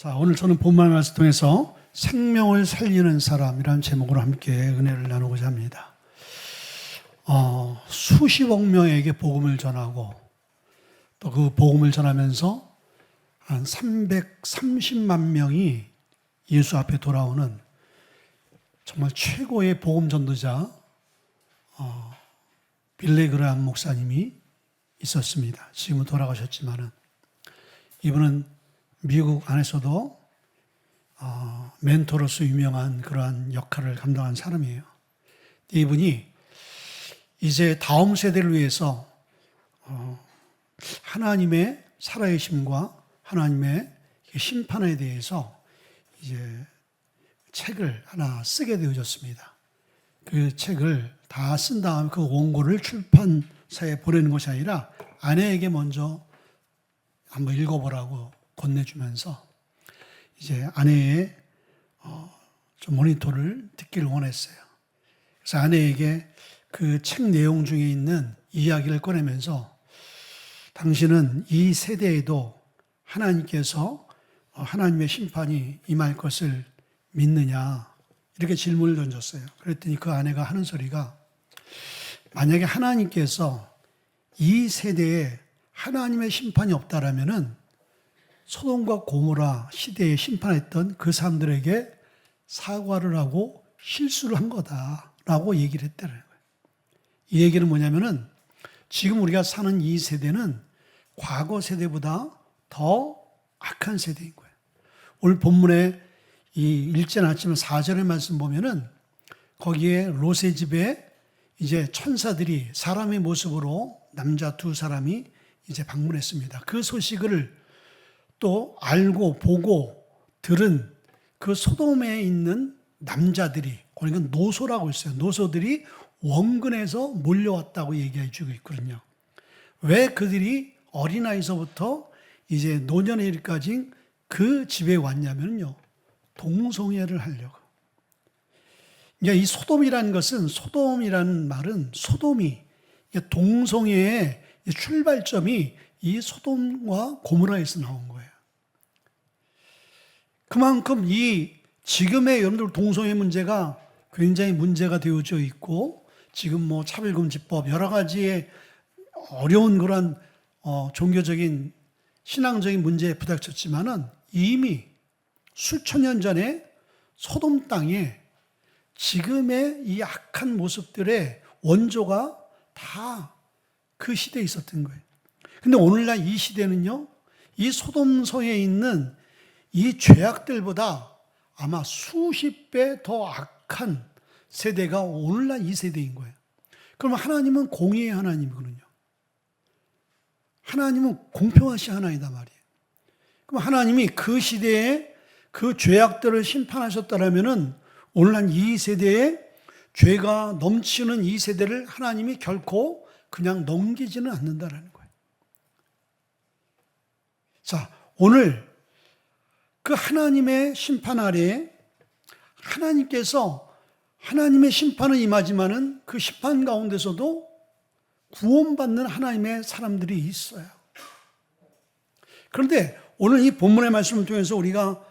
자, 오늘 저는 본문 말씀을 통해서 생명을 살리는 사람이라는 제목으로 함께 은혜를 나누고자 합니다. 수십억 명에게 복음을 전하고 또 그 복음을 전하면서 한 330만 명이 예수 앞에 돌아오는 정말 최고의 복음 전도자 빌리 그레이엄 목사님이 있었습니다. 지금은 돌아가셨지만은 이분은 미국 안에서도 멘토로서 유명한 그러한 역할을 감당한 사람이에요. 이분이 이제 다음 세대를 위해서 하나님의 살아계심과 하나님의 심판에 대해서 이제 책을 하나 쓰게 되어졌습니다. 그 책을 다 쓴 다음 그 원고를 출판사에 보내는 것이 아니라 아내에게 먼저 한번 읽어보라고 건네주면서 이제 아내의 좀 모니터를 듣기를 원했어요. 그래서 아내에게 그 책 내용 중에 있는 이야기를 꺼내면서 당신은 이 세대에도 하나님께서 하나님의 심판이 임할 것을 믿느냐 이렇게 질문을 던졌어요. 그랬더니 그 아내가 하는 소리가 만약에 하나님께서 이 세대에 하나님의 심판이 없다라면은 소돔과 고모라 시대에 심판했던 그 사람들에게 사과를 하고 실수를 한 거다라고 얘기를 했다는 거예요. 이 얘기는 뭐냐면은 지금 우리가 사는 이 세대는 과거 세대보다 더 악한 세대인 거예요. 오늘 본문에 이 읽지는 않지만 4절의 말씀 보면은 거기에 롯의 집에 이제 천사들이 사람의 모습으로 남자 두 사람이 이제 방문했습니다. 그 소식을 또 알고 보고 들은 그 소돔에 있는 남자들이, 그러니까 노소라고 있어요. 노소들이 원근에서 몰려왔다고 얘기해 주고 있거든요. 왜 그들이 어린아이서부터 이제 노년의 일까지 그 집에 왔냐면요. 동성애를 하려고. 그러니까 이 소돔이라는 것은, 소돔이라는 말은 소돔이 동성애의 출발점이 이 소돔과 고모라에서 나온 거예요. 그만큼 이 지금의 여러분들 동성애 문제가 굉장히 문제가 되어져 있고 지금 뭐 차별금지법 여러 가지의 어려운 그런 종교적인 신앙적인 문제에 부닥쳤지만은 이미 수천 년 전에 소돔 땅에 지금의 이 악한 모습들의 원조가 다 그 시대에 있었던 거예요. 근데 오늘날 이 시대는요, 이 소돔서에 있는 이 죄악들보다 아마 수십 배 더 악한 세대가 오늘날 이 세대인 거예요. 그럼 하나님은 공의의 하나님이거든요. 하나님은 공평하신 하나이다 말이에요. 그럼 하나님이 그 시대에 그 죄악들을 심판하셨다라면은 오늘날 이 세대에 죄가 넘치는 이 세대를 하나님이 결코 그냥 넘기지는 않는다라는 거예요. 자, 오늘 그 하나님의 심판 아래에 하나님께서 하나님의 심판은 임하지만은 그 심판 가운데서도 구원받는 하나님의 사람들이 있어요. 그런데 오늘 이 본문의 말씀을 통해서 우리가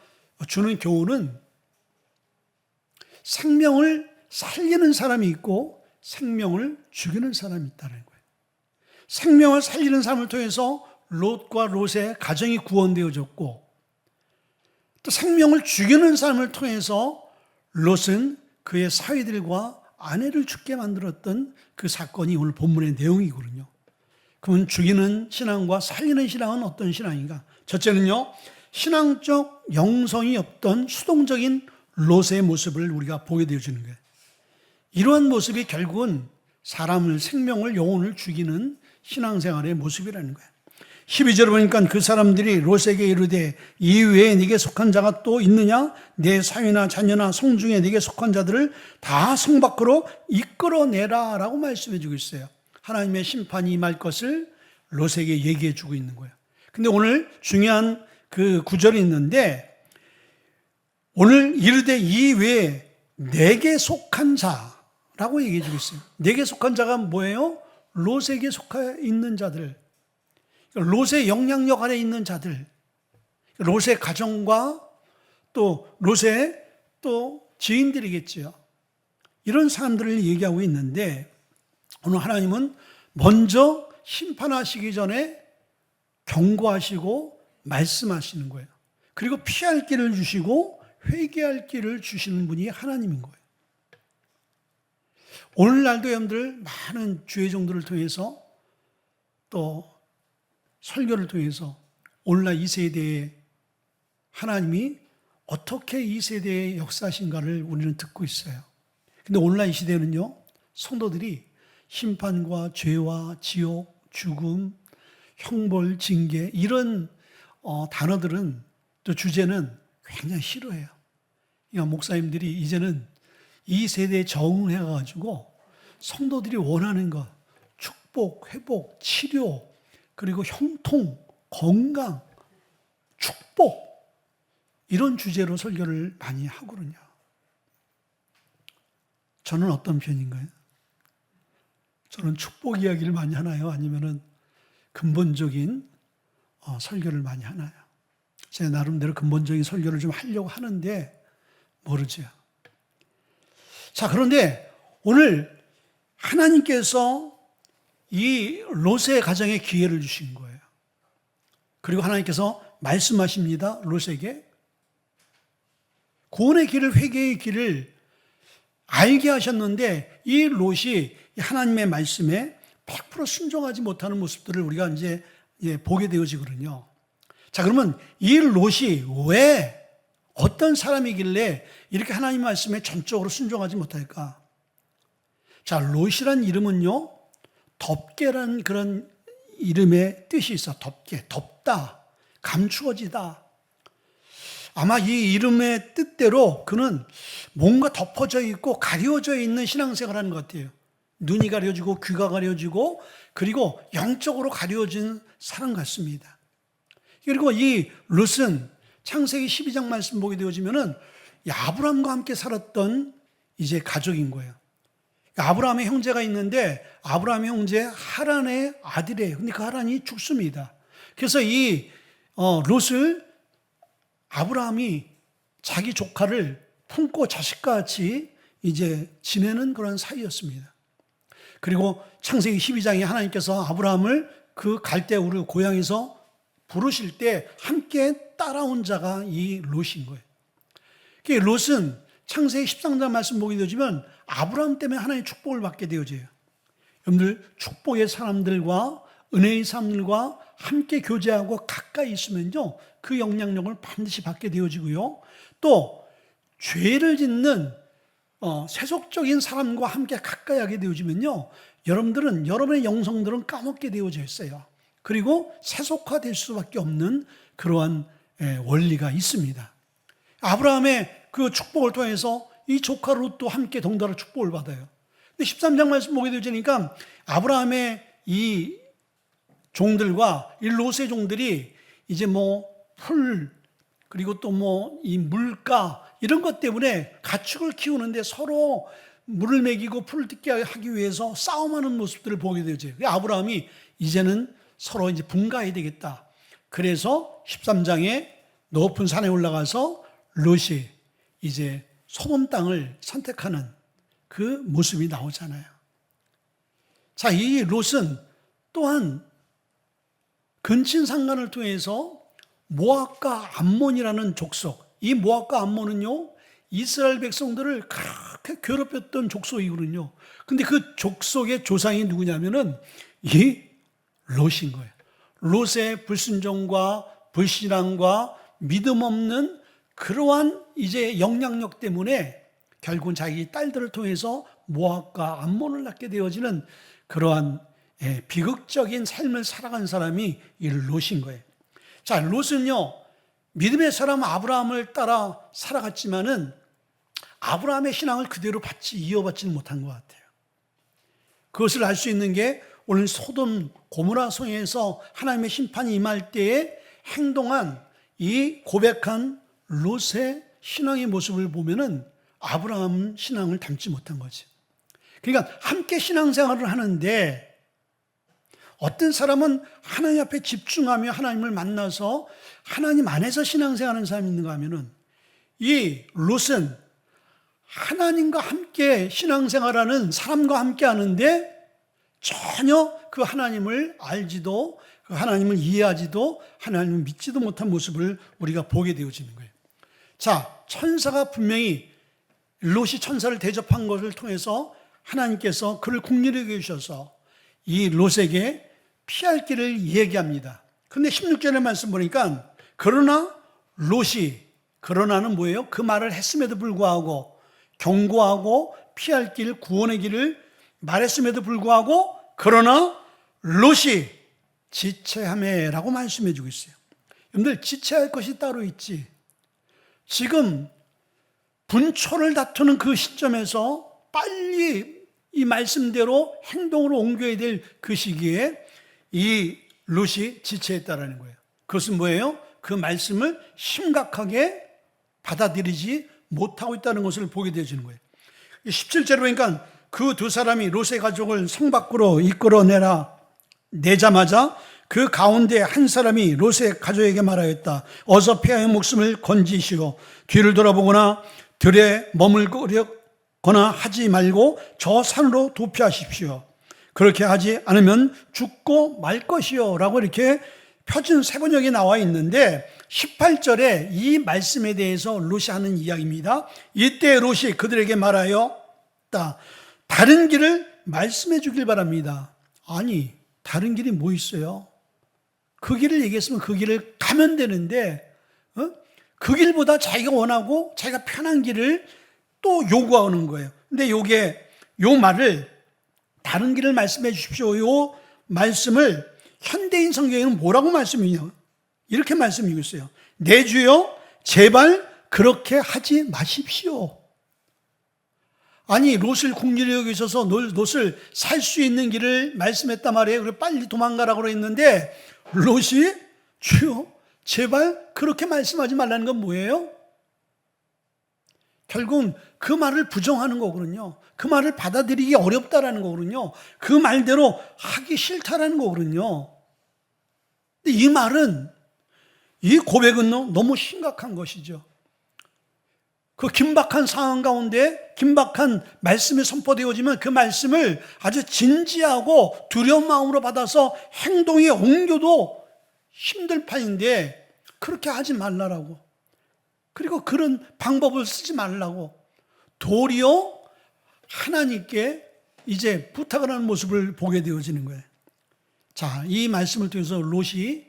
주는 교훈은 생명을 살리는 사람이 있고 생명을 죽이는 사람이 있다는 거예요. 생명을 살리는 사람을 통해서 롯과 롯의 가정이 구원되어졌고 또 생명을 죽이는 사람을 통해서 롯은 그의 사위들과 아내를 죽게 만들었던 그 사건이 오늘 본문의 내용이거든요. 그러면 죽이는 신앙과 살리는 신앙은 어떤 신앙인가? 첫째는요, 신앙적 영성이 없던 수동적인 롯의 모습을 우리가 보게 되어지는 거예요. 이러한 모습이 결국은 사람을, 생명을, 영혼을 죽이는 신앙생활의 모습이라는 거예요. 12절을 보니까 그 사람들이 롯에게 이르되 이 외에 네게 속한 자가 또 있느냐? 내 사위나 자녀나 성중에 네게 속한 자들을 다 성 밖으로 이끌어내라 라고 말씀해 주고 있어요. 하나님의 심판이 임할 것을 롯에게 얘기해 주고 있는 거예요. 근데 오늘 중요한 그 구절이 있는데 오늘 이르되 이 외에 내게 속한 자라고 얘기해 주고 있어요. 내게 속한 자가 뭐예요? 롯에게 속해 있는 자들, 롯의 영향력 아래 있는 자들, 롯의 가정과 또 롯의 또 지인들이겠지요. 이런 사람들을 얘기하고 있는데 오늘 하나님은 먼저 심판하시기 전에 경고하시고 말씀하시는 거예요. 그리고 피할 길을 주시고 회개할 길을 주시는 분이 하나님인 거예요. 오늘날도 여러분들 많은 주의 종들을 통해서 또 설교를 통해서 오늘날 이 세대에 하나님이 어떻게 이 세대의 역사신가를 우리는 듣고 있어요. 근데 오늘날 이 시대는요, 성도들이 심판과 죄와 지옥, 죽음, 형벌, 징계 이런 단어들은 또 주제는 굉장히 싫어해요. 그러니까 목사님들이 이제는 이 세대에 적응해가지고 성도들이 원하는 것, 축복, 회복, 치료, 그리고 형통, 건강, 축복 이런 주제로 설교를 많이 하거든요. 저는 어떤 편인가요? 저는 축복 이야기를 많이 하나요? 아니면은 근본적인 설교를 많이 하나요? 제가 나름대로 근본적인 설교를 좀 하려고 하는데 모르죠. 자, 그런데 오늘 하나님께서 이 롯의 가정에 기회를 주신 거예요. 그리고 하나님께서 말씀하십니다. 롯에게 구원의 길을, 회개의 길을 알게 하셨는데 이 롯이 하나님의 말씀에 100% 순종하지 못하는 모습들을 우리가 이제 보게 되어지거든요. 자, 그러면 이 롯이 왜 어떤 사람이길래 이렇게 하나님 말씀에 전적으로 순종하지 못할까? 자, 롯이란 이름은요, 덮개란 그런 이름의 뜻이 있어. 덮개, 덮다, 감추어지다. 아마 이 이름의 뜻대로 그는 뭔가 덮어져 있고 가려져 있는 신앙생활을 하는 것 같아요. 눈이 가려지고 귀가 가려지고 그리고 영적으로 가려진 사람 같습니다. 그리고 이 롯은 창세기 12장 말씀 보게 되어지면은 아브라함과 함께 살았던 이제 가족인 거예요. 아브라함의 형제가 있는데 아브라함의 형제 하란의 아들이에요. 근데 그 하란이 죽습니다. 그래서 이 롯을 아브라함이 자기 조카를 품고 자식같이 이제 지내는 그런 사이였습니다. 그리고 창세기 12장에 하나님께서 아브라함을 그 갈대우르 고향에서 부르실 때 함께 따라온 자가 이 롯인 거예요. 그 롯은 창세기 13장 말씀 보게 되어지면 아브라함 때문에 하나님의 축복을 받게 되어져요. 여러분들 축복의 사람들과 은혜의 사람들과 함께 교제하고 가까이 있으면요, 그 영향력을 반드시 받게 되어지고요. 또 죄를 짓는 세속적인 사람과 함께 가까이 하게 되어지면요, 여러분의 영성들은 까먹게 되어져 있어요. 그리고 세속화될 수밖에 없는 그러한 원리가 있습니다. 아브라함의 그 축복을 통해서 이 조카 롯도 함께 동달아 축복을 받아요. 근데 13장 말씀 보게 되니까 아브라함의 이 종들과 이 롯의 종들이 이제 풀 그리고 또 이 물가 이런 것 때문에 가축을 키우는데 서로 물을 먹이고 풀을 뜯게 하기 위해서 싸움하는 모습들을 보게 되죠. 아브라함이 이제는 서로 이제 분가해야 되겠다. 그래서 13장에 높은 산에 올라가서 롯이 이제 소돔 땅을 선택하는 그 모습이 나오잖아요. 자, 이 롯은 또한 근친상간을 통해서 모압과 암몬이라는 족속, 이 모압과 암몬은요, 이스라엘 백성들을 그렇게 괴롭혔던 족속이거든요. 근데 그 족속의 조상이 누구냐면은 이 롯인 거예요. 롯의 불순종과 불신앙과 믿음 없는 그러한 이제 영향력 때문에 결국은 자기 딸들을 통해서 모압과 암몬을 낳게 되어지는 그러한 비극적인 삶을 살아간 사람이 이 롯인 거예요. 자, 롯은요, 믿음의 사람 아브라함을 따라 살아갔지만은 아브라함의 신앙을 그대로 이어받지는 못한 것 같아요. 그것을 알 수 있는 게 오늘 소돔 고모라 성에서 하나님의 심판이 임할 때에 행동한 이 고백한 롯의 신앙의 모습을 보면은 아브라함 신앙을 닮지 못한 거지. 그러니까 함께 신앙생활을 하는데 어떤 사람은 하나님 앞에 집중하며 하나님을 만나서 하나님 안에서 신앙생활하는 사람이 있는가 하면은 이 롯은 하나님과 함께 신앙생활하는 사람과 함께 하는데 전혀 그 하나님을 알지도 그 하나님을 이해하지도 하나님을 믿지도 못한 모습을 우리가 보게 되어지는 거예요. 자, 천사가 분명히 롯이 천사를 대접한 것을 통해서 하나님께서 그를 긍휼히 여기셔서 이 롯에게 피할 길을 얘기합니다. 그런데 16절의 말씀 보니까 그러나 롯이, 그러나는 뭐예요? 그 말을 했음에도 불구하고 경고하고 피할 길, 구원의 길을 말했음에도 불구하고 그러나 롯이 지체하매라고 말씀해 주고 있어요. 여러분들, 지체할 것이 따로 있지. 지금 분초를 다투는 그 시점에서 빨리 이 말씀대로 행동으로 옮겨야 될 그 시기에 이 롯이 지체했다라는 거예요. 그것은 뭐예요? 그 말씀을 심각하게 받아들이지 못하고 있다는 것을 보게 되어지는 거예요. 17절에 보니까 그 두 사람이 롯의 가족을 성 밖으로 내자마자 그 가운데 한 사람이 롯의 가족에게 말하였다. 어서 폐하의 목숨을 건지시고 뒤를 돌아보거나 들에 머물거나 하지 말고 저 산으로 도피하십시오. 그렇게 하지 않으면 죽고 말 것이요 라고 이렇게 표준 세번역에 나와 있는데 18절에 이 말씀에 대해서 롯이 하는 이야기입니다. 이때 롯이 그들에게 말하였다. 다른 길을 말씀해 주길 바랍니다. 아니, 다른 길이 뭐 있어요? 그 길을 얘기했으면 그 길을 가면 되는데 그 길보다 자기가 원하고 자기가 편한 길을 또 요구하는 거예요. 근데 요 말을 다른 길을 말씀해 주십시오. 요 말씀을 현대인 성경에는 뭐라고 말씀이냐? 이렇게 말씀이고 있어요. 내 주여 제발 그렇게 하지 마십시오. 아니, 롯을 긍휼히 여기셔서 롯을 살 수 있는 길을 말씀했단 말이에요. 그래 빨리 도망가라고 했는데 롯이 주여 제발 그렇게 말씀하지 말라는 건 뭐예요? 결국은 그 말을 부정하는 거거든요. 그 말을 받아들이기 어렵다라는 거거든요. 그 말대로 하기 싫다라는 거거든요. 근데 이 말은, 이 고백은 너무 심각한 것이죠. 그 긴박한 상황 가운데 긴박한 말씀이 선포되어지면 그 말씀을 아주 진지하고 두려운 마음으로 받아서 행동에 옮겨도 힘들 판인데 그렇게 하지 말라라고. 그리고 그런 방법을 쓰지 말라고. 도리어 하나님께 이제 부탁을 하는 모습을 보게 되어지는 거예요. 자, 이 말씀을 통해서 롯이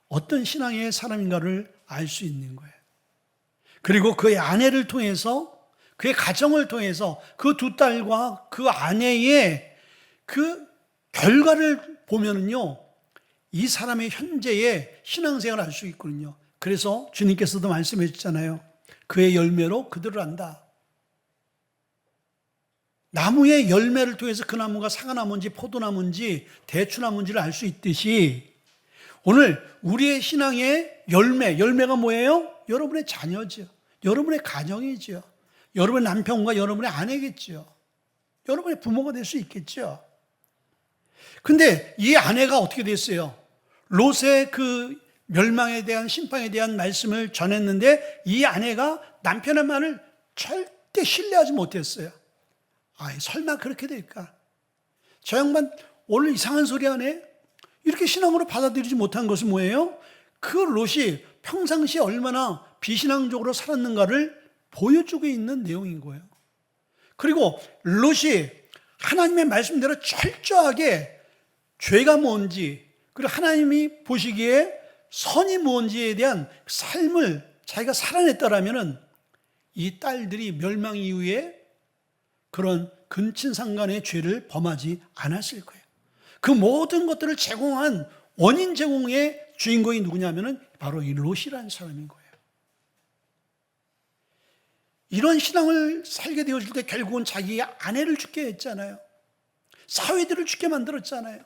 어떤 신앙의 사람인가를 알 수 있는 거예요. 그리고 그의 아내를 통해서, 그의 가정을 통해서 그 두 딸과 그 아내의 그 결과를 보면은요, 이 사람의 현재의 신앙생활을 알 수 있거든요. 그래서 주님께서도 말씀해 주셨잖아요. 그의 열매로 그들을 안다. 나무의 열매를 통해서 그 나무가 사과나무인지 포도나무인지 대추나무인지를 알 수 있듯이 오늘 우리의 신앙의 열매가 뭐예요? 여러분의 자녀죠. 여러분의 가정이죠. 여러분의 남편과 여러분의 아내겠죠. 여러분의 부모가 될 수 있겠죠. 근데 이 아내가 어떻게 됐어요? 롯의 그 멸망에 대한, 심판에 대한 말씀을 전했는데 이 아내가 남편의 말을 절대 신뢰하지 못했어요. 설마 그렇게 될까? 저 양반 오늘 이상한 소리 하네? 이렇게 신앙으로 받아들이지 못한 것은 뭐예요? 그 롯이 평상시에 얼마나 비신앙적으로 살았는가를 보여주고 있는 내용인 거예요. 그리고 롯이 하나님의 말씀대로 철저하게 죄가 뭔지, 그리고 하나님이 보시기에 선이 뭔지에 대한 삶을 자기가 살아냈다라면 이 딸들이 멸망 이후에 그런 근친상간의 죄를 범하지 않았을 거예요. 그 모든 것들을 제공한 원인 제공의 주인공이 누구냐면 바로 이 롯이라는 사람인 거예요. 이런 신앙을 살게 되어질 때 결국은 자기 아내를 죽게 했잖아요. 사위들을 죽게 만들었잖아요.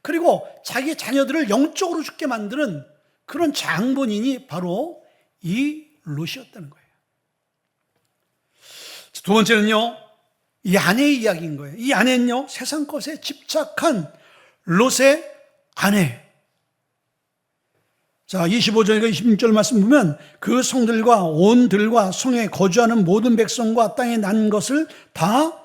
그리고 자기 자녀들을 영적으로 죽게 만드는 그런 장본인이 바로 이 롯이었다는 거예요. 두 번째는요, 이 아내의 이야기인 거예요. 이 아내는요, 세상 것에 집착한 롯의 아내. 자, 25절과 26절 말씀 보면 그 성들과 온 들과 성에 거주하는 모든 백성과 땅에 난 것을 다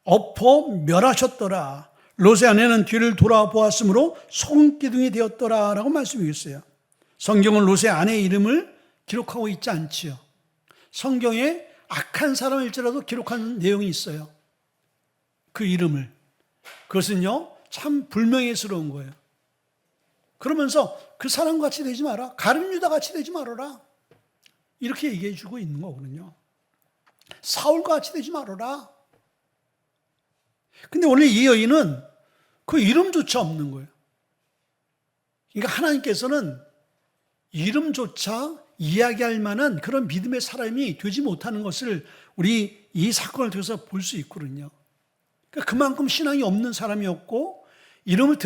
엎어 멸하셨더라. 롯의 아내는 뒤를 돌아보았으므로 소금기둥이 되었더라 라고 말씀이 있어요. 성경은 롯의 아내의 이름을 기록하고 있지 않지요. 성경에 악한 사람일지라도 기록한 내용이 있어요. 그 이름을. 그것은요, 참 불명예스러운 거예요. 그러면서 그 사람과 같이 되지 마라. 가룟 유다 같이 되지 말아라. 이렇게 얘기해 주고 있는 거거든요. 사울과 같이 되지 말아라. 근데 오늘 이 여인은 그 이름조차 없는 거예요. 그러니까 하나님께서는 이름조차 이야기할 만한 그런 믿음의 사람이 되지 못하는 것을 우리 이 사건을 통해서 볼 수 있거든요. 그러니까 그만큼 신앙이 없는 사람이었고 이름을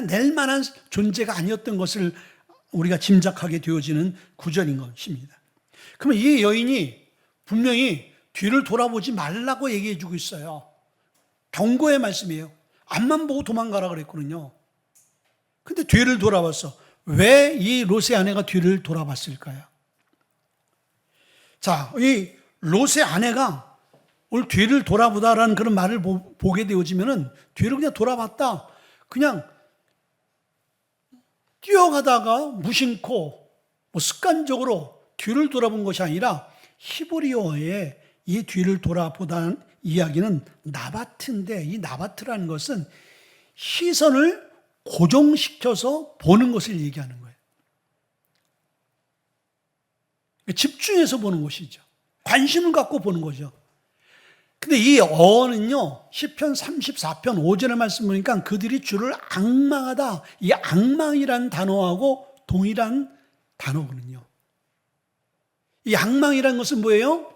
낼 만한 존재가 아니었던 것을 우리가 짐작하게 되어지는 구절인 것입니다. 그러면 이 여인이 분명히 뒤를 돌아보지 말라고 얘기해 주고 있어요. 경고의 말씀이에요. 앞만 보고 도망가라 그랬거든요. 근데 뒤를 돌아봤어. 왜 이 롯의 아내가 뒤를 돌아봤을까요? 자, 이 롯의 아내가 오늘 뒤를 돌아보다라는 그런 말을 보게 되어지면은 뒤를 그냥 돌아봤다. 그냥 뛰어가다가 무심코 습관적으로 뒤를 돌아본 것이 아니라 히브리어에 이 뒤를 돌아보다는 이야기는 나바트인데 이 나바트라는 것은 시선을 고정시켜서 보는 것을 얘기하는 거예요. 집중해서 보는 것이죠. 관심을 갖고 보는 거죠. 근데 이 어는요, 시편 34편 5절의 말씀 보니까 그들이 주를 앙망하다. 이 앙망이라는 단어하고 동일한 단어거든요. 이 앙망이라는 것은 뭐예요?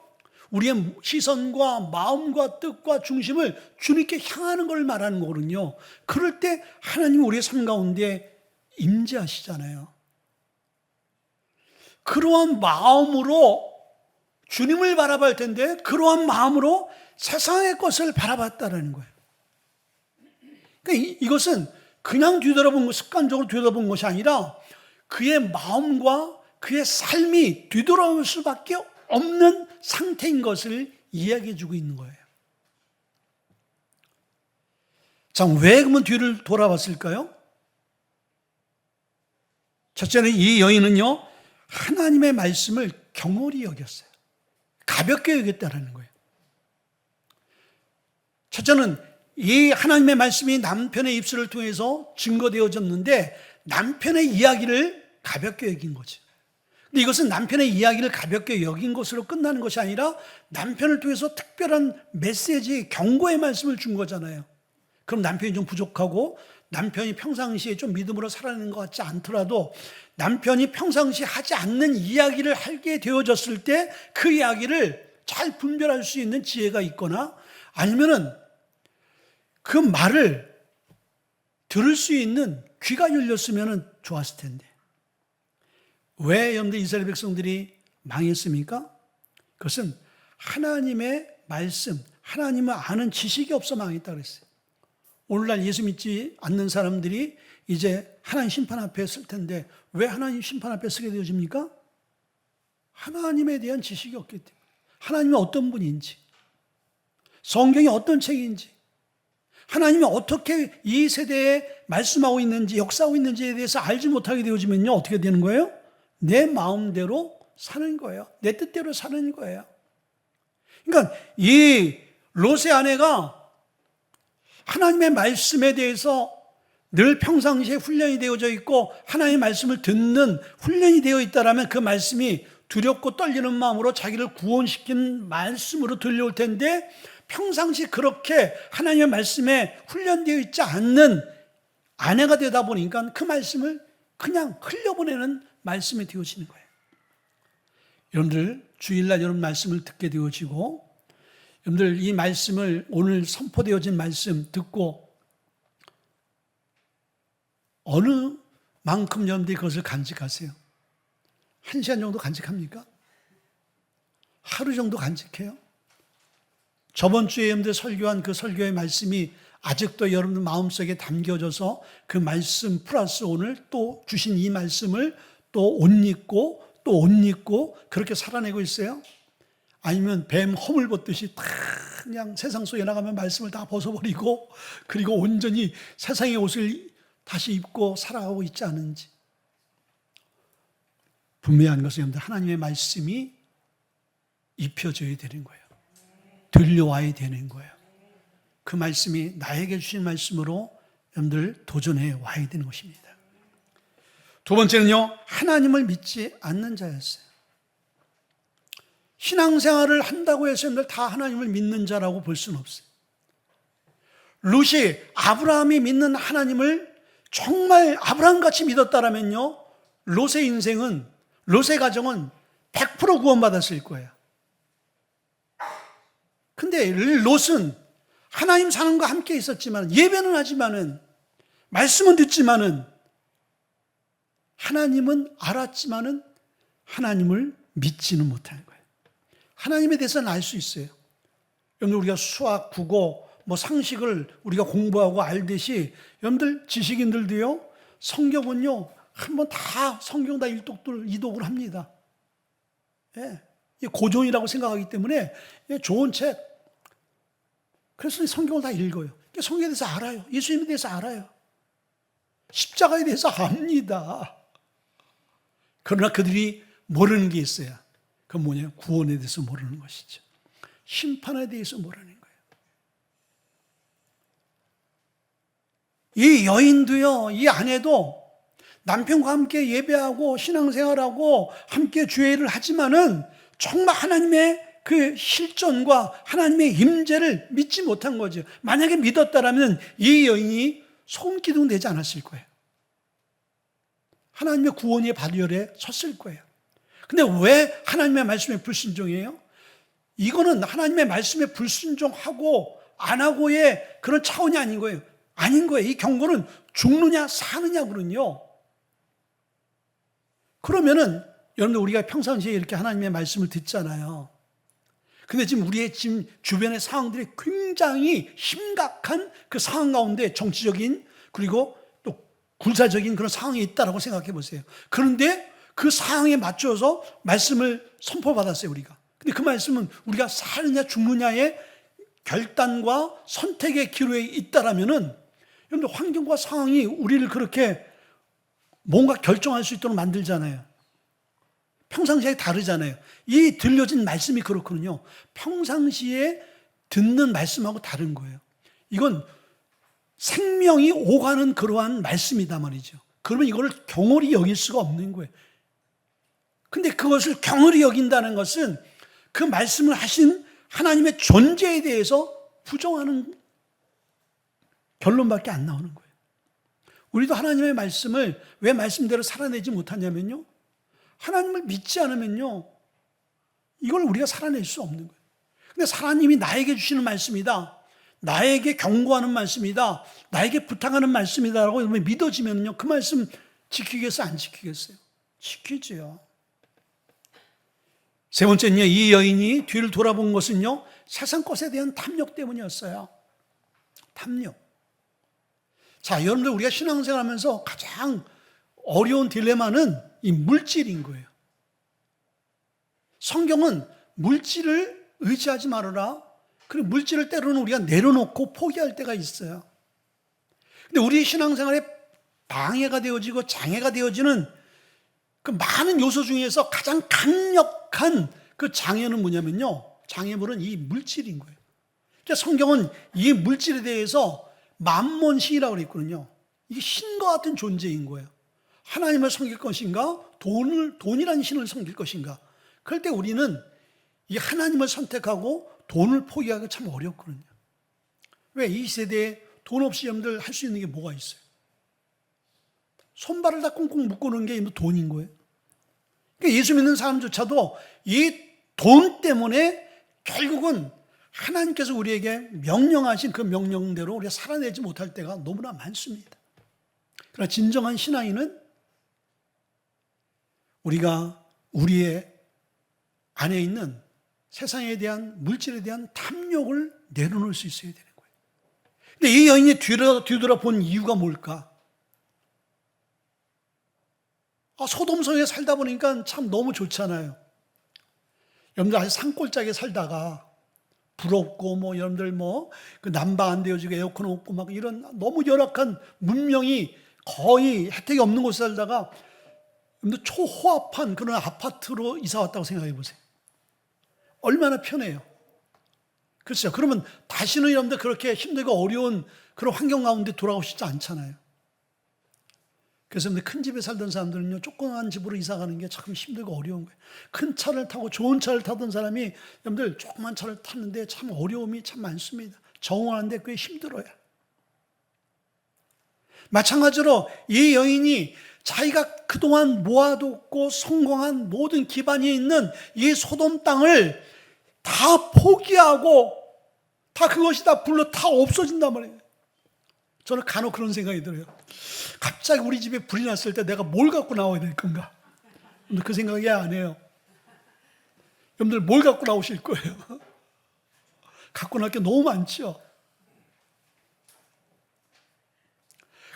우리의 시선과 마음과 뜻과 중심을 주님께 향하는 걸 말하는 거거든요. 그럴 때 하나님이 우리의 삶 가운데 임재하시잖아요. 그러한 마음으로 주님을 바라볼 텐데 그러한 마음으로 세상의 것을 바라봤다는 거예요. 그러니까 이것은 그냥 뒤돌아본 것, 습관적으로 뒤돌아본 것이 아니라 그의 마음과 그의 삶이 뒤돌아올 수밖에 없는 상태인 것을 이야기해 주고 있는 거예요. 자, 왜 그러면 뒤를 돌아봤을까요? 첫째는 이 여인은요, 하나님의 말씀을 경홀히 여겼어요. 가볍게 여겼다는 거예요. 첫째는 이 하나님의 말씀이 남편의 입술을 통해서 증거되어졌는데 남편의 이야기를 가볍게 여긴 거죠. 근데 이것은 남편의 이야기를 가볍게 여긴 것으로 끝나는 것이 아니라 남편을 통해서 특별한 메시지, 경고의 말씀을 준 거잖아요. 그럼 남편이 좀 부족하고 남편이 평상시에 좀 믿음으로 살아내는 것 같지 않더라도 남편이 평상시에 하지 않는 이야기를 하게 되어졌을 때 그 이야기를 잘 분별할 수 있는 지혜가 있거나 아니면은 그 말을 들을 수 있는 귀가 열렸으면 좋았을 텐데 왜 여러분들 이스라엘 백성들이 망했습니까? 그것은 하나님의 말씀, 하나님을 아는 지식이 없어 망했다고 그랬어요. 오늘날 예수 믿지 않는 사람들이 이제 하나님 심판 앞에 설 텐데 왜 하나님 심판 앞에 서게 되어집니까? 하나님에 대한 지식이 없기 때문에 하나님이 어떤 분인지 성경이 어떤 책인지 하나님이 어떻게 이 세대에 말씀하고 있는지 역사하고 있는지에 대해서 알지 못하게 되어지면요 어떻게 되는 거예요? 내 마음대로 사는 거예요. 내 뜻대로 사는 거예요. 그러니까 이 롯의 아내가 하나님의 말씀에 대해서 늘 평상시에 훈련이 되어져 있고 하나님의 말씀을 듣는 훈련이 되어 있다라면 그 말씀이 두렵고 떨리는 마음으로 자기를 구원시키는 말씀으로 들려올 텐데 평상시 그렇게 하나님의 말씀에 훈련되어 있지 않는 아내가 되다 보니까 그 말씀을 그냥 흘려보내는 말씀이 되어지는 거예요. 여러분들 주일날 여러분 말씀을 듣게 되어지고 여러분들 이 말씀을 오늘 선포되어진 말씀 듣고 어느 만큼 여러분들이 그것을 간직하세요? 1시간 정도 간직합니까? 하루 정도 간직해요? 저번 주에 여러분들 설교한 그 설교의 말씀이 아직도 여러분 마음속에 담겨져서 그 말씀 플러스 오늘 또 주신 이 말씀을 또 옷 입고 또 옷 입고 그렇게 살아내고 있어요? 아니면 뱀 허물 벗듯이 다 그냥 세상 속에 나가면 말씀을 다 벗어버리고 그리고 온전히 세상의 옷을 다시 입고 살아가고 있지 않은지. 분명한 것은 여러분들 하나님의 말씀이 입혀져야 되는 거예요. 들려와야 되는 거예요. 그 말씀이 나에게 주신 말씀으로 여러분들 도전해 와야 되는 것입니다. 두 번째는요, 하나님을 믿지 않는 자였어요. 신앙생활을 한다고 해서 여러분들 다 하나님을 믿는 자라고 볼 수는 없어요. 룻이 아브라함이 믿는 하나님을 정말 아브라함같이 믿었다라면요, 롯의 인생은, 롯의 가정은 100% 구원받았을 거예요. 근데 롯은 하나님 사람과 함께 있었지만, 예배는 하지만은, 말씀은 듣지만은, 하나님은 알았지만은 하나님을 믿지는 못하는 거예요. 하나님에 대해서는 알 수 있어요. 여러분, 우리가 수학, 국어, 상식을 우리가 공부하고 알듯이 여러분들 지식인들도요, 성경은요, 한번 다 성경 다 일독들 이독을 합니다. 예, 고전이라고 생각하기 때문에 좋은 책. 그래서 성경을 다 읽어요. 성경에 대해서 알아요. 예수님에 대해서 알아요. 십자가에 대해서 압니다. 그러나 그들이 모르는 게 있어요. 그건 뭐냐면 구원에 대해서 모르는 것이죠. 심판에 대해서 모르는 거예요. 이 여인도요, 이 아내도 남편과 함께 예배하고 신앙생활하고 함께 주일을 하지만은 정말 하나님의 그 실존과 하나님의 임재를 믿지 못한 거죠. 만약에 믿었다라면 이 여인이 소금기둥 되지 않았을 거예요. 하나님의 구원의 발열에 섰을 거예요. 근데 왜 하나님의 말씀에 불순종이에요? 이거는 하나님의 말씀에 불순종하고 안 하고의 그런 차원이 아닌 거예요. 아닌 거예요. 이 경고는 죽느냐 사느냐거든요. 그러면은 여러분들 우리가 평상시에 이렇게 하나님의 말씀을 듣잖아요. 근데 지금 우리의 지금 주변의 상황들이 굉장히 심각한 그 상황 가운데 정치적인 그리고 또 군사적인 그런 상황이 있다라고 생각해 보세요. 그런데 그 상황에 맞춰서 말씀을 선포받았어요, 우리가. 근데 그 말씀은 우리가 사느냐 죽느냐의 결단과 선택의 기로에 있다라면은 여러분들 환경과 상황이 우리를 그렇게 뭔가 결정할 수 있도록 만들잖아요. 평상시에 다르잖아요. 이 들려진 말씀이 그렇거든요. 평상시에 듣는 말씀하고 다른 거예요. 이건 생명이 오가는 그러한 말씀이다 말이죠. 그러면 이걸 경홀히 여길 수가 없는 거예요. 근데 그것을 경홀히 여긴다는 것은 그 말씀을 하신 하나님의 존재에 대해서 부정하는 결론밖에 안 나오는 거예요. 우리도 하나님의 말씀을 왜 말씀대로 살아내지 못하냐면요, 하나님을 믿지 않으면요, 이걸 우리가 살아낼 수 없는 거예요. 근데 하나님이 나에게 주시는 말씀이다, 나에게 경고하는 말씀이다, 나에게 부탁하는 말씀이다라고 믿어지면요, 그 말씀 지키겠어요, 안 지키겠어요? 지키지요. 세 번째는요, 이 여인이 뒤를 돌아본 것은요, 세상 것에 대한 탐욕 때문이었어요. 탐욕. 자, 여러분들 우리가 신앙생활하면서 가장 어려운 딜레마는 이 물질인 거예요. 성경은 물질을 의지하지 말아라. 그리고 물질을 때로는 우리가 내려놓고 포기할 때가 있어요. 근데 우리 신앙생활에 방해가 되어지고 장애가 되어지는 그 많은 요소 중에서 가장 강력한 그 장애는 뭐냐면요, 장애물은 이 물질인 거예요. 그러니까 성경은 이 물질에 대해서 만몬신이라고 그랬거든요. 이게 신과 같은 존재인 거예요. 하나님을 섬길 것인가, 돈이라는 신을 섬길 것인가. 그럴 때 우리는 이 하나님을 선택하고 돈을 포기하기가 참 어렵거든요. 왜? 이 세대에 돈 없이 여러분들 할 수 있는 게 뭐가 있어요? 손발을 다 꽁꽁 묶어놓은 게 돈인 거예요. 그러니까 예수 믿는 사람조차도 이 돈 때문에 결국은 하나님께서 우리에게 명령하신 그 명령대로 우리가 살아내지 못할 때가 너무나 많습니다. 그러나 진정한 신앙인은 우리가 우리의 안에 있는 세상에 대한 물질에 대한 탐욕을 내려놓을 수 있어야 되는 거예요. 근데 이 여인이 뒤돌아본 이유가 뭘까? 소돔성에 살다 보니까 참 너무 좋잖아요. 여러분들 아주 산골짜기에 살다가 부럽고 여러분들 그 난방 안 되어지고 에어컨 없고 막 이런 너무 열악한 문명이 거의 혜택이 없는 곳에 살다가 여러분들 초호합한 그런 아파트로 이사 왔다고 생각해 보세요. 얼마나 편해요. 그렇죠. 그러면 다시는 여러분들 그렇게 힘들고 어려운 그런 환경 가운데 돌아오고 싶지 않잖아요. 그래서 큰 집에 살던 사람들은요, 조그만 집으로 이사 가는 게 참 힘들고 어려운 거예요. 큰 차를 타고 좋은 차를 타던 사람이 여러분들 조그만 차를 탔는데 참 어려움이 참 많습니다. 적응하는데 꽤 힘들어요. 마찬가지로 이 여인이 자기가 그동안 모아뒀고 성공한 모든 기반이 있는 이 소돔 땅을 다 포기하고 다 그것이 다 불로 다 없어진단 말이에요. 저는 간혹 그런 생각이 들어요. 갑자기 우리 집에 불이 났을 때 내가 뭘 갖고 나와야 될 건가? 그 생각이 안 해요. 여러분들 뭘 갖고 나오실 거예요? 갖고 나올 게 너무 많죠.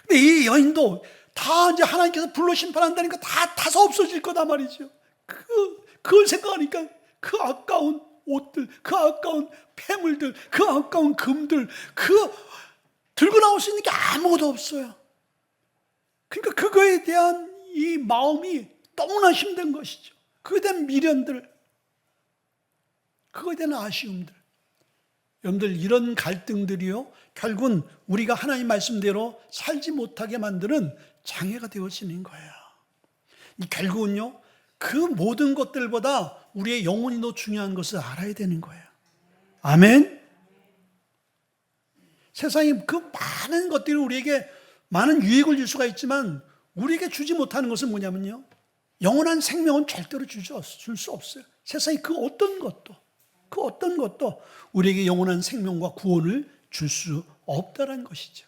근데 이 여인도 다 이제 하나님께서 불로 심판한다니까 다 타서 없어질 거다 말이죠. 그걸 생각하니까 그 아까운 옷들, 그 아까운 폐물들, 그 아까운 금들, 들고 나올 수 있는 게 아무것도 없어요. 그러니까 그거에 대한 이 마음이 너무나 힘든 것이죠. 그거에 대한 미련들, 그거에 대한 아쉬움들. 여러분들 이런 갈등들이요, 결국은 우리가 하나님 말씀대로 살지 못하게 만드는 장애가 되어지는 거예요. 결국은요, 그 모든 것들보다 우리의 영혼이 더 중요한 것을 알아야 되는 거예요. 아멘? 세상이 그 많은 것들이 우리에게 많은 유익을 줄 수가 있지만 우리에게 주지 못하는 것은 뭐냐면요, 영원한 생명은 절대로 줄 수 없어요. 세상이 그 어떤 것도 우리에게 영원한 생명과 구원을 줄 수 없다는 것이죠.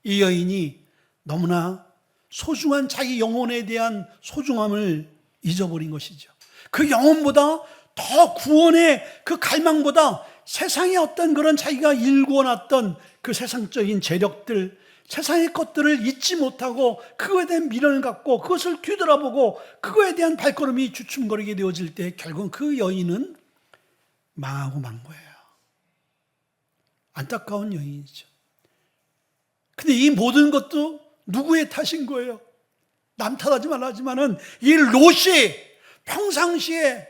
이 여인이 너무나 소중한 자기 영혼에 대한 소중함을 잊어버린 것이죠. 그 영혼보다 더 구원의 그 갈망보다 세상의 어떤 그런 자기가 일구어놨던 그 세상적인 재력들, 세상의 것들을 잊지 못하고 그거에 대한 미련을 갖고 그것을 뒤돌아보고 그거에 대한 발걸음이 주춤거리게 되어질 때 결국은 그 여인은 망하고 만 거예요. 안타까운 여인이죠. 근데 이 모든 것도 누구의 탓인 거예요? 남 탓하지 말라 하지만은 이 롯이 평상시에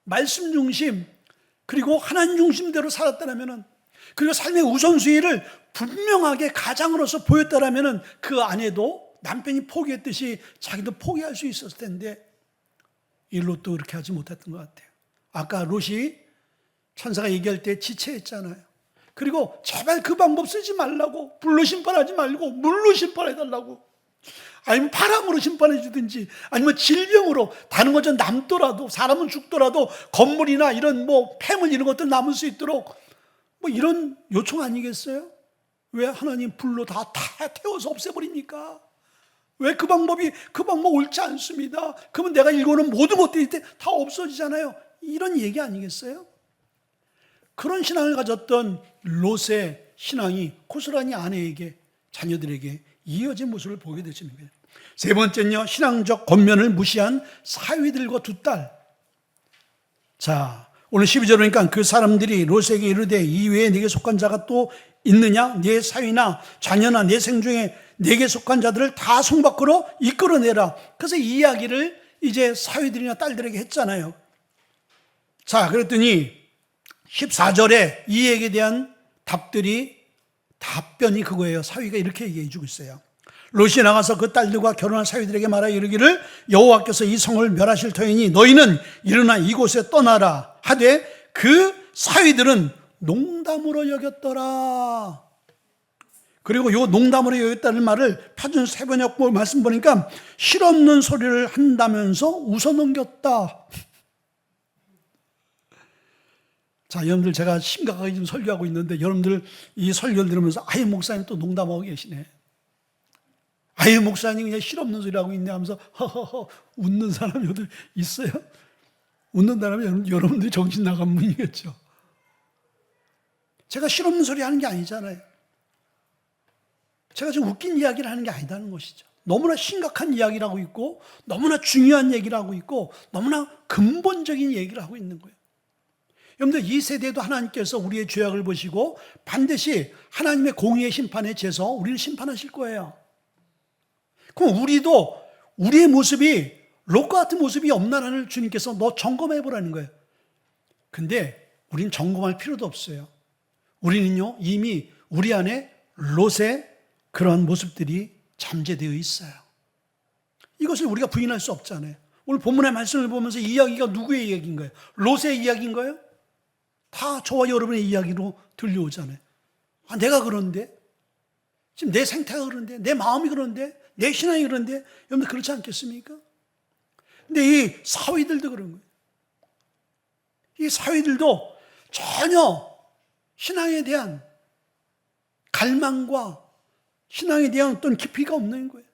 말씀 중심 그리고 하나님 중심대로 살았다면은, 그리고 삶의 우선순위를 분명하게 가장으로서 보였다라면은 그 아내도 남편이 포기했듯이 자기도 포기할 수 있었을 텐데 이 롯도 그렇게 하지 못했던 것 같아요. 아까 롯이 천사가 얘기할 때 지체했잖아요. 그리고 제발 그 방법 쓰지 말라고, 불로 심판하지 말고 물로 심판해달라고, 아니면 바람으로 심판해 주든지, 아니면 질병으로, 다른 것은 남더라도, 사람은 죽더라도 건물이나 이런 폐물 이런 것들 남을 수 있도록 이런 요청 아니겠어요? 왜 하나님 불로 다 태워서 없애버립니까? 왜 그 방법 옳지 않습니다. 그러면 내가 읽어놓은 모든 것들이 다 없어지잖아요. 이런 얘기 아니겠어요? 그런 신앙을 가졌던 롯의 신앙이 고스란히 아내에게, 자녀들에게 이어진 모습을 보게 되시는 거예요. 세 번째는요, 신앙적 겉면을 무시한 사위들과 두 딸. 자, 오늘 12절 보니까 그 사람들이 롯에게 이르되 이 외에 네게 속한 자가 또 있느냐? 네 사위나 자녀나 내 생중에 네게 속한 자들을 다 성 밖으로 이끌어내라. 그래서 이 이야기를 이제 사위들이나 딸들에게 했잖아요. 자, 그랬더니 14절에 이 얘기에 대한 답변이 그거예요. 사위가 이렇게 얘기해 주고 있어요. 롯이 나가서 그 딸들과 결혼한 사위들에게 말하여 이르기를 여호와께서 이 성을 멸하실 터이니 너희는 일어나 이곳에 떠나라 하되 그 사위들은 농담으로 여겼더라. 그리고 요 농담으로 여겼다는 말을 표준 세번역 말씀 보니까 실없는 소리를 한다면서 웃어넘겼다. 자, 여러분들 제가 심각하게 지금 설교하고 있는데 여러분들 이 설교를 들으면서 아예 목사님 또 농담하고 계시네. 아예 목사님 그냥 실없는 소리 하고 있네 하면서 허허허 웃는 사람이 어디 있어요? 웃는 사람이 여러분들이 정신 나간 분이겠죠. 제가 실없는 소리 하는 게 아니잖아요. 제가 좀 웃긴 이야기를 하는 게 아니다는 것이죠. 너무나 심각한 이야기를 하고 있고 너무나 중요한 얘기를 하고 있고 너무나 근본적인 얘기를 하고 있는 거예요. 여러분들, 이 세대도 하나님께서 우리의 죄악을 보시고 반드시 하나님의 공의의 심판에 제서 우리를 심판하실 거예요. 그럼 우리도 우리의 모습이 롯과 같은 모습이 없나라는 주님께서 너 점검해 보라는 거예요. 근데 우린 점검할 필요도 없어요. 우리는요, 이미 우리 안에 롯의 그런 모습들이 잠재되어 있어요. 이것을 우리가 부인할 수 없잖아요. 오늘 본문의 말씀을 보면서 이 이야기가 누구의 이야기인 거예요? 롯의 이야기인 거예요? 다 저와 여러분의 이야기로 들려오잖아요. 아, 내가 그런데? 지금 내 생태가 그런데? 내 마음이 그런데? 내 신앙이 그런데? 여러분들 그렇지 않겠습니까? 근데 이 사위들도 그런 거예요. 이 사위들도 전혀 신앙에 대한 갈망과 신앙에 대한 어떤 깊이가 없는 거예요.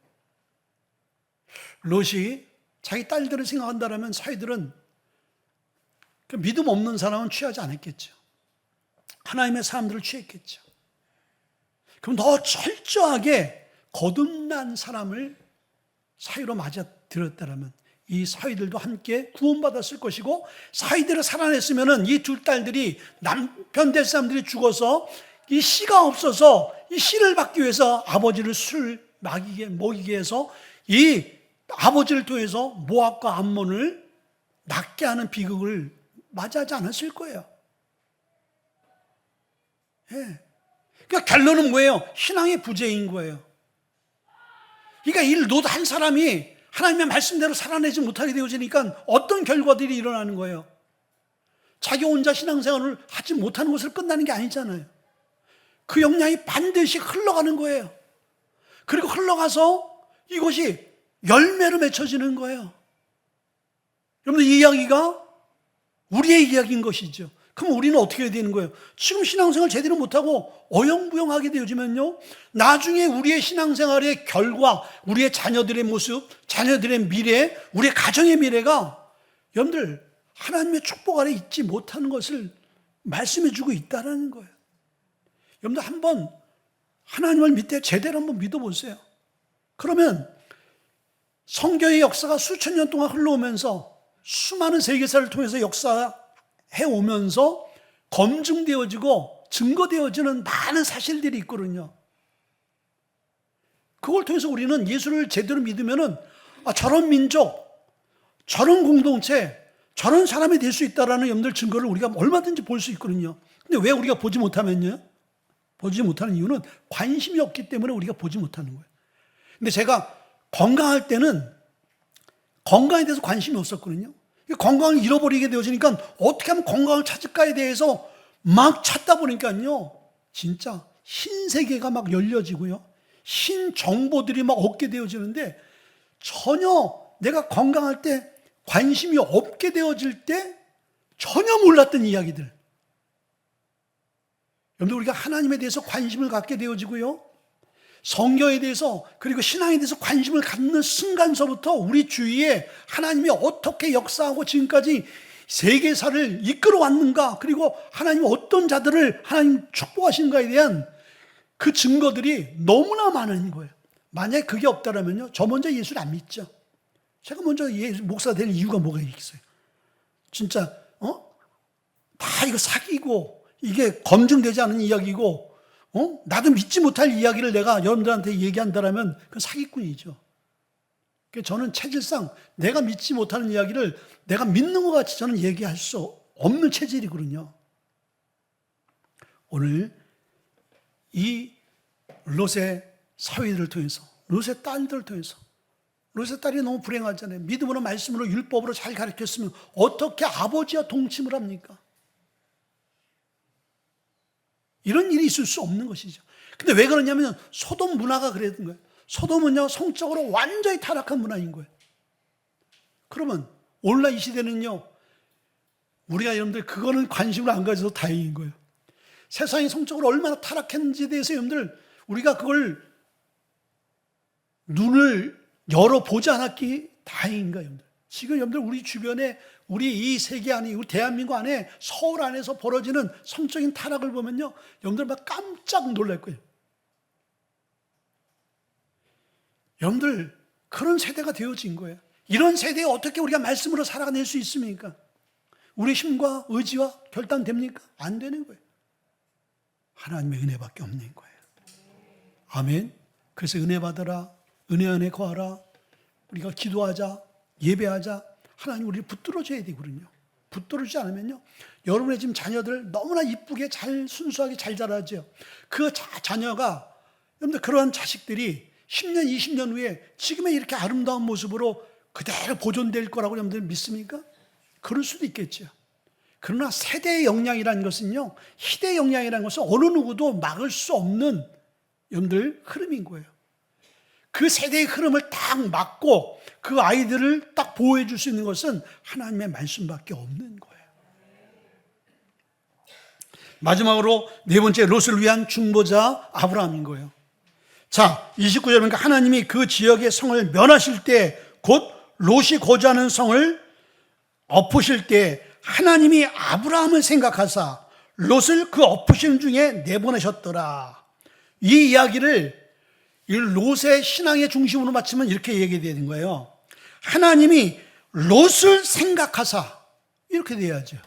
롯이 자기 딸들을 생각한다면 사위들은 그 믿음 없는 사람은 취하지 않았겠죠. 하나님의 사람들을 취했겠죠. 그럼 더 철저하게 거듭난 사람을 사위로 맞아들였다면 이 사위들도 함께 구원받았을 것이고, 사위들을 살아냈으면 이 두 딸들이 남편 될 사람들이 죽어서 이 씨가 없어서 이 씨를 받기 위해서 아버지를 술 먹이게 해서 이 아버지를 통해서 모압과 암몬을 낫게 하는 비극을 맞이하지 않았을 거예요. 예. 그러니까 결론은 뭐예요? 신앙의 부재인 거예요. 그러니까 이 롯 한 사람이 하나님의 말씀대로 살아내지 못하게 되어지니까 어떤 결과들이 일어나는 거예요? 자기 혼자 신앙생활을 하지 못하는 것으로 끝나는 게 아니잖아요. 그 역량이 반드시 흘러가는 거예요. 그리고 흘러가서 이것이 열매로 맺혀지는 거예요. 여러분들, 이 이야기가 우리의 이야기인 것이죠. 그럼 우리는 어떻게 해야 되는 거예요? 지금 신앙생활 제대로 못하고 어영부영하게 되어지면요, 나중에 우리의 신앙생활의 결과, 우리의 자녀들의 모습, 자녀들의 미래, 우리의 가정의 미래가 여러분들 하나님의 축복 아래 있지 못하는 것을 말씀해 주고 있다는 거예요. 여러분들 한번 하나님을 제대로 한번 믿어보세요. 그러면 성경의 역사가 수천 년 동안 흘러오면서 수많은 세계사를 통해서 역사해 오면서 검증되어지고 증거되어지는 많은 사실들이 있거든요. 그걸 통해서 우리는 예수를 제대로 믿으면은 저런 민족, 저런 공동체, 저런 사람이 될 수 있다라는 여러분들 증거를 우리가 얼마든지 볼 수 있거든요. 근데 왜 우리가 보지 못하면요? 보지 못하는 이유는 관심이 없기 때문에 우리가 보지 못하는 거예요. 근데 제가 건강할 때는 건강에 대해서 관심이 없었거든요. 건강을 잃어버리게 되어지니까 어떻게 하면 건강을 찾을까에 대해서 막 찾다 보니까요, 진짜 신세계가 막 열려지고요, 신정보들이 막 얻게 되어지는데 전혀 내가 건강할 때 관심이 없게 되어질 때 전혀 몰랐던 이야기들. 여러분들, 우리가 하나님에 대해서 관심을 갖게 되어지고요, 성경에 대해서 그리고 신앙에 대해서 관심을 갖는 순간서부터 우리 주위에 하나님이 어떻게 역사하고 지금까지 세계사를 이끌어 왔는가, 그리고 하나님이 어떤 자들을 하나님 축복하신가에 대한 그 증거들이 너무나 많은 거예요. 만약에 그게 없다면요, 저 먼저 예수를 안 믿죠. 제가 먼저 목사 될 이유가 뭐가 있겠어요? 진짜 다 이거 사기고 이게 검증되지 않은 이야기고 나도 믿지 못할 이야기를 내가 여러분들한테 얘기한다면 그건 사기꾼이죠. 저는 체질상 내가 믿지 못하는 이야기를 내가 믿는 것 같이 저는 얘기할 수 없는 체질이거든요. 오늘 이 롯의 사위들을 통해서, 롯의 딸들을 통해서, 롯의 딸이 너무 불행하잖아요. 믿음으로, 말씀으로, 율법으로 잘 가르쳤으면 어떻게 아버지와 동침을 합니까? 이런 일이 있을 수 없는 것이죠. 근데 왜 그러냐면 소돔 문화가 그랬던 거예요. 소돔은요, 성적으로 완전히 타락한 문화인 거예요. 그러면 오늘날 이 시대는요, 우리가 여러분들 그거는 관심을 안 가져서 다행인 거예요. 세상이 성적으로 얼마나 타락했는지에 대해서 여러분들 우리가 그걸 눈을 열어보지 않았기 다행인가, 여러분들. 지금 여러분들 우리 주변에 우리 이 세계 안에 우리 대한민국 안에 서울 안에서 벌어지는 성적인 타락을 보면요, 여러분들 막 깜짝 놀랄 거예요. 여러분들 그런 세대가 되어진 거예요. 이런 세대에 어떻게 우리가 말씀으로 살아낼 수 있습니까? 우리 힘과 의지와 결단됩니까? 안 되는 거예요. 하나님의 은혜밖에 없는 거예요. 아멘. 그래서 은혜 받으라, 은혜 안에 거하라, 우리가 기도하자, 예배하자. 하나님 우리를 붙들어줘야 되거든요. 붙들어주지 않으면요, 여러분의 지금 자녀들 너무나 이쁘게 잘 순수하게 잘 자라죠. 그 자녀가, 여러분들 그러한 자식들이 10년, 20년 후에 지금의 이렇게 아름다운 모습으로 그대로 보존될 거라고 여러분들 믿습니까? 그럴 수도 있겠죠. 그러나 세대의 영향이라는 것은요, 희대의 영향이라는 것은 어느 누구도 막을 수 없는 여러분들 흐름인 거예요. 그 세대의 흐름을 딱 막고 그 아이들을 딱 보호해 줄 수 있는 것은 하나님의 말씀밖에 없는 거예요. 마지막으로 네 번째, 롯을 위한 중보자 아브라함인 거예요. 자, 29절 보니까 하나님이 그 지역의 성을 멸하실 때, 곧 롯이 거주하는 성을 엎으실 때 하나님이 아브라함을 생각하사 롯을 그 엎으심 중에 내보내셨더라. 이 이야기를 이 롯의 신앙의 중심으로 맞추면 이렇게 얘기되는 거예요. 하나님이 롯을 생각하사, 이렇게 돼야죠.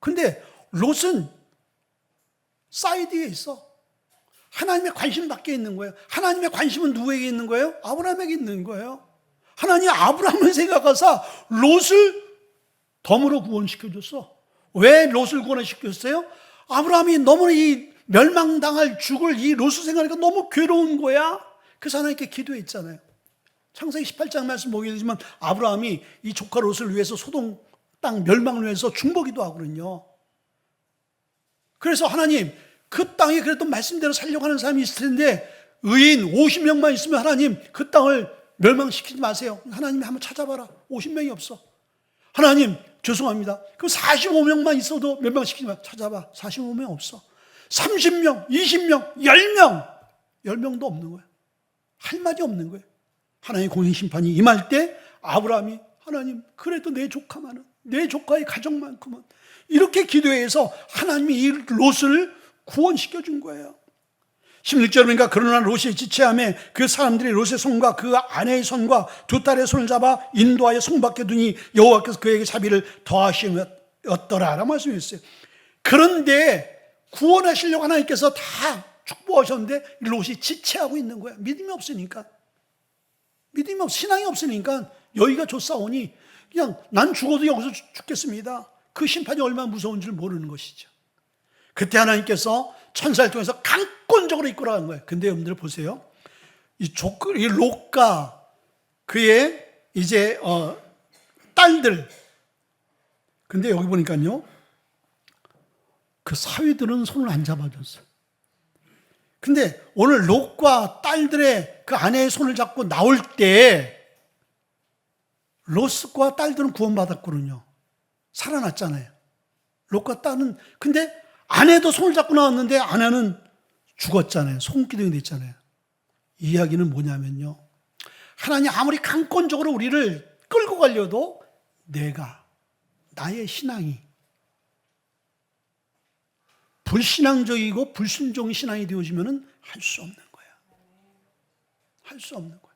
근데 롯은 사이드에 있어. 하나님의 관심 밖에 있는 거예요. 하나님의 관심은 누구에게 있는 거예요? 아브라함에게 있는 거예요. 하나님이 아브라함을 생각하사 롯을 덤으로 구원시켜줬어. 왜 롯을 구원시켰어요? 아브라함이 너무나 이 멸망당할 죽을 이 롯을 생각하니까 너무 괴로운 거야. 그래서 하나님께 기도했잖아요. 창세기 18장 말씀 보게 되지만 아브라함이 이 조카 롯을 위해서 소돔 땅 멸망을 위해서 중보기도 하거든요. 그래서 하나님, 그 땅에 그래도 말씀대로 살려고 하는 사람이 있을 텐데 의인 50명만 있으면 하나님 그 땅을 멸망시키지 마세요. 하나님이 한번 찾아봐라. 50명이 없어. 하나님 죄송합니다. 그럼 45명만 있어도 멸망시키지 마. 찾아봐. 45명 없어. 30명, 20명, 10명. 10명도 없는 거예요. 할 말이 없는 거예요. 하나님의 공의 심판이 임할 때 아브라함이 하나님 그래도 내 조카만은, 내 조카의 가족만큼은, 이렇게 기도해서 하나님이 이 롯을 구원시켜준 거예요. 16절 보니까 그러나 롯이 지체함에 그 사람들이 롯의 손과 그 아내의 손과 두 딸의 손을 잡아 인도하여 성 밖에 두니 여호와께서 그에게 자비를 더하시었더라 라고 말씀했어요. 그런데 구원하시려고 하나님께서 다 축복하셨는데 롯이 지체하고 있는 거야. 믿음이 없으니까. 믿음이 없, 신앙이 없으니까 여기가 좋사오니 그냥 난 죽어도 여기서 죽겠습니다. 그 심판이 얼마나 무서운 줄 모르는 것이죠. 그때 하나님께서 천사를 통해서 강권적으로 이끌어간 거예요. 근데 여러분들 보세요. 이 롯과 그의 이제 딸들. 근데 여기 보니까요, 그 사위들은 손을 안 잡아줬어요. 근데 오늘 롯과 딸들의 그 아내의 손을 잡고 나올 때 롯과 딸들은 구원받았거든요. 살아났잖아요. 롯과 딸은, 근데 아내도 손을 잡고 나왔는데 아내는 죽었잖아요. 손기둥이 됐잖아요. 이 이야기는 뭐냐면요, 하나님 아무리 강권적으로 우리를 끌고 가려도 나의 신앙이 불신앙적이고 불순종 신앙이 되어지면 할 수 없는 거야. 할 수 없는 거야.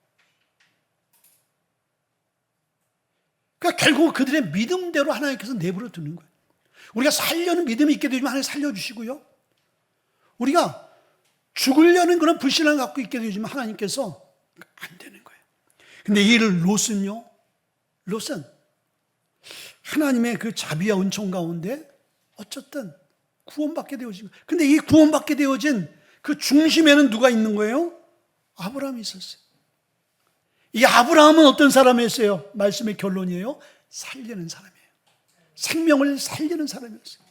그러니까 결국 그들의 믿음대로 하나님께서 내버려 두는 거예요. 우리가 살려는 믿음이 있게 되면 하나님 살려주시고요. 우리가 죽으려는 그런 불신앙을 갖고 있게 되지만 하나님께서 안 되는 거예요. 근데 이 롯은요, 롯은 하나님의 그 자비와 은총 가운데 어쨌든 구원받게 되어진 거예요. 근데 이 구원받게 되어진 그 중심에는 누가 있는 거예요? 아브라함이 있었어요. 이 아브라함은 어떤 사람이었어요? 말씀의 결론이에요. 살리는 사람이에요. 생명을 살리는 사람이었어요.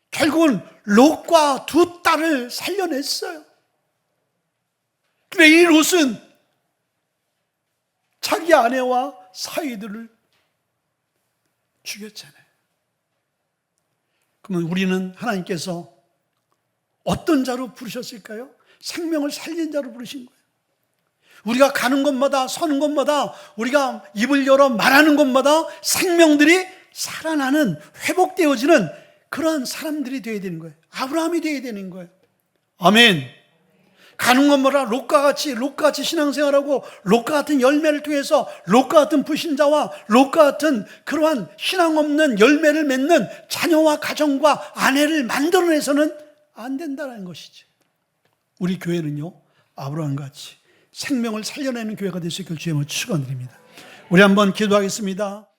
결국은 롯과 두 딸을 살려냈어요. 근데 이 롯은 자기 아내와 사위들을 죽였잖아요. 그러면 우리는 하나님께서 어떤 자로 부르셨을까요? 생명을 살린 자로 부르신 거예요. 우리가 가는 곳마다 서는 곳마다 우리가 입을 열어 말하는 곳마다 생명들이 살아나는 회복되어지는 그러한 사람들이 되어야 되는 거예요. 아브라함이 되어야 되는 거예요. 아멘. 가는 곳마다 롯과 같이 신앙생활하고 롯과 같은 열매를 통해서 롯과 같은 불신자와 롯과 같은 그러한 신앙 없는 열매를 맺는 자녀와 가정과 아내를 만들어내서는 안 된다는 것이지. 우리 교회는요, 아브라함 같이 생명을 살려내는 교회가 될 수 있기를 주의 이름으로 축원드립니다. 우리 한번 기도하겠습니다.